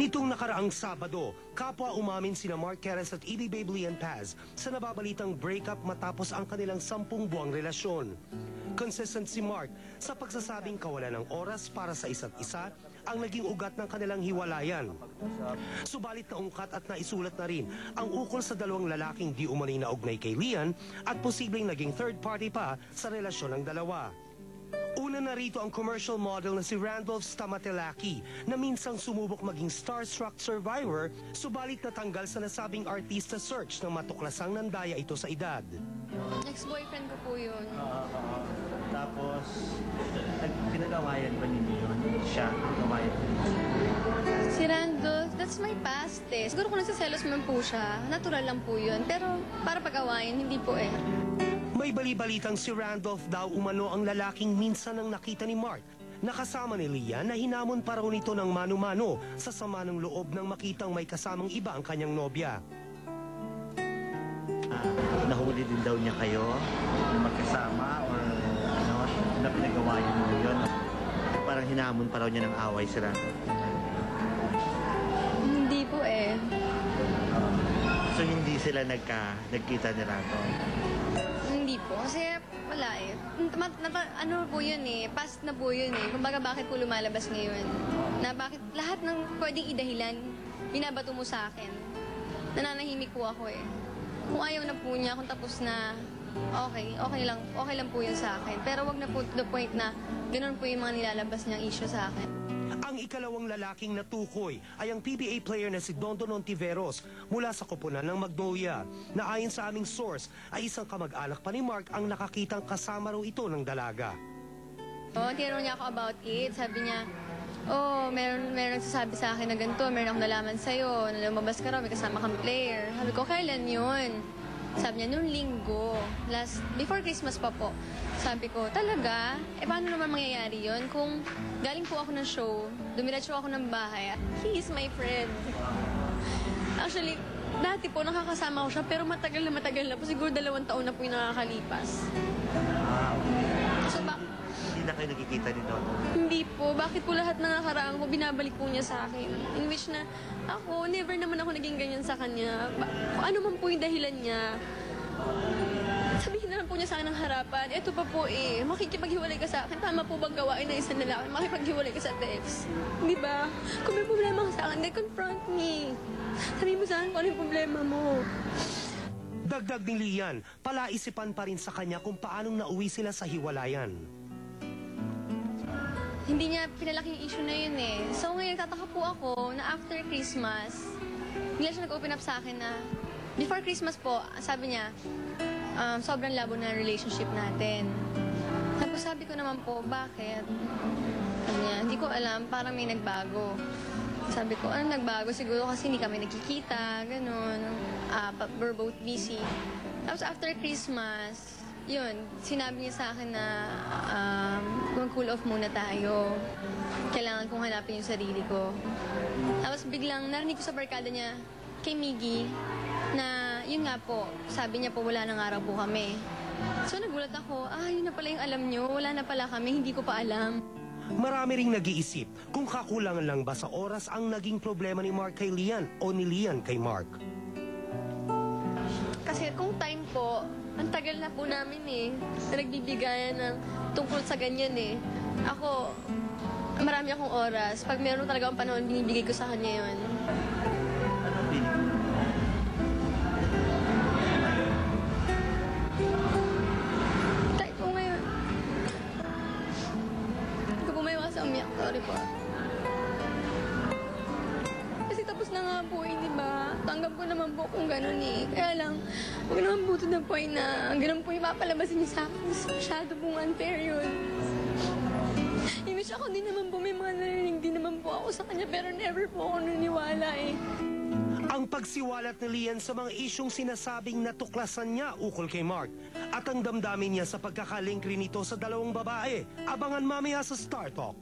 Nitong nakaraang Sabado, kapwa umamin sina Mark Keres at Evie Babe Paz sa nababalitang breakup matapos ang kanilang 10 buwang relasyon. Consistent si Mark sa pagsasabing kawalan ng oras para sa isa't isa ang naging ugat ng kanilang hiwalayan. Subalit naungkat at naisulat na rin ang ukol sa dalawang lalaking di umano'y naugnay kay Lian at posibleng naging third party pa sa relasyon ng dalawa. Una na rito ang commercial model na si Randolph Stamatelaki na minsang sumubok maging starstruck survivor, subalit natanggal sa nasabing artista search nang matuklasang nandaya ito sa edad. Ex-boyfriend ko po yun. Tapos, pinag-awayan ba ninyo yun? Siya, pinag-awayan ba ninyo? Si Randolph, that's my past eh. Siguro kung nagsiselos man po siya, natural lang po yun. Pero para pag-awayan, hindi po eh. May balibalitang si Randolph daw umano ang lalaking minsan ang nakita ni Mark. Nakasama ni Lian na hinamon pa raw nito ng mano-mano sa sama ng loob nang makitang may kasamang iba ang kanyang nobya. Nahuli din daw niya kayo na magkasama or ano, na pinag-awayan mo yun? Parang hinamon pa raw niya ng away si Randolph. Hindi po eh. So hindi sila nagkita ni Randolph? Hindi po. Kasi wala eh. Ano po yun eh. Past na po yun eh. Kumbaga bakit po lumalabas ngayon? Na bakit lahat ng pwedeng idahilan, binabato mo sa akin. Nananahimik po ako eh. Kung ayaw na po niya, kung tapos na, okay lang po yun sa akin. Pero wag na po to the point na ganun po yung mga nilalabas niyang issue sa akin. Ang ikalawang lalaking natukoy ay ang PBA player na si Dondon Ontiveros mula sa koponan ng Magnolia, na ayon sa aming source ay isang kamag-anak pa ni Mark ang nakakitang kasama raw ito ng dalaga. Tinanong niya ako about it. Sabi niya, meron nagsasabi sa akin na ganito, meron akong nalaman sa'yo, na lumabas ka raw, may kasama kang player. Sabi ko, kailan yun? Sabi niya, noong linggo, before Christmas pa po. Sabi ko, talaga? Paano naman mangyayari yun? Kung galing po ako ng show, dumiretso ako ng bahay, he is my friend. Actually, dati po nakakasama ko siya, pero matagal na po. Siguro 2 taon na po yung nakakalipas. So, hindi na kayo nagkikita ni Dondon? Hindi po. Bakit po lahat ng nakaraang ko, binabalik po niya sa akin. In which na, ako, never naman ako naging ganyan sa kanya. Kung ano man po yung dahilan niya, sabihin na lang po niya sa akin ng harapan, eto pa po eh, makikipaghiwalay ka sa akin. Tama po bang gawain ng isang lalaki? Makipaghiwalay ka sa text. Di ba? Kung may problema ka sa akin, then confront me. Sabihin mo sa akin kung ano yung problema mo. Dagdag ni Lian, palaisipan pa rin sa kanya kung paanong nauwi sila sa hiwalayan. Hindi niya pinalaki yung issue na yun eh. So ngayon, tataka po ako na after Christmas, hindi siya nag-open up sa akin na before Christmas po, sabi niya, sobrang labo na relationship natin. Tapos sabi ko naman po, bakit? Sabi niya, hindi ko alam, parang may nagbago. Sabi ko, ano nagbago? Siguro kasi hindi kami nagkikita, ganun. We're both busy. Tapos after Christmas, yun, sinabi niya sa akin na mag-cool off muna tayo. Kailangan kong hanapin yung sarili ko. Tapos biglang narinig ko sa barkada niya kay Miggy na yun nga po, sabi niya po wala nang araw po kami. So nagulat ako, yun na pala yung alam niyo, wala na pala kami, hindi ko pa alam. Marami ring nag-iisip kung kakulangan lang ba sa oras ang naging problema ni Mark kay Lian o ni Lian kay Mark. Kasi kung time po, ang tagal na po namin eh, na nagbibigayan ng tungkol sa ganyan eh. Ako, marami akong oras. Pag meron talaga akong panahon, binibigay ko sa kanya yun. Ano feeling? Kahit po ngayon. Hindi ko po may iwas umiyak. Sorry po. Kasi tapos na nga po eh, di ba? Tanggap ko naman po kung gano'n eh. Kaya lang, huwag naman po to the point na gano'n po yung mapalabasin niyo sa akin. Masyado pong unfair yun. Imbis ako din naman po, may mga narinig din naman po ako sa kanya, pero never po ako naniwala eh. Ang pagsiwalat ni Lian sa mga isyong sinasabing natuklasan niya ukol kay Mark at ang damdamin niya sa pagkakalink rin nito sa dalawang babae. Abangan mamaya sa Star Talk.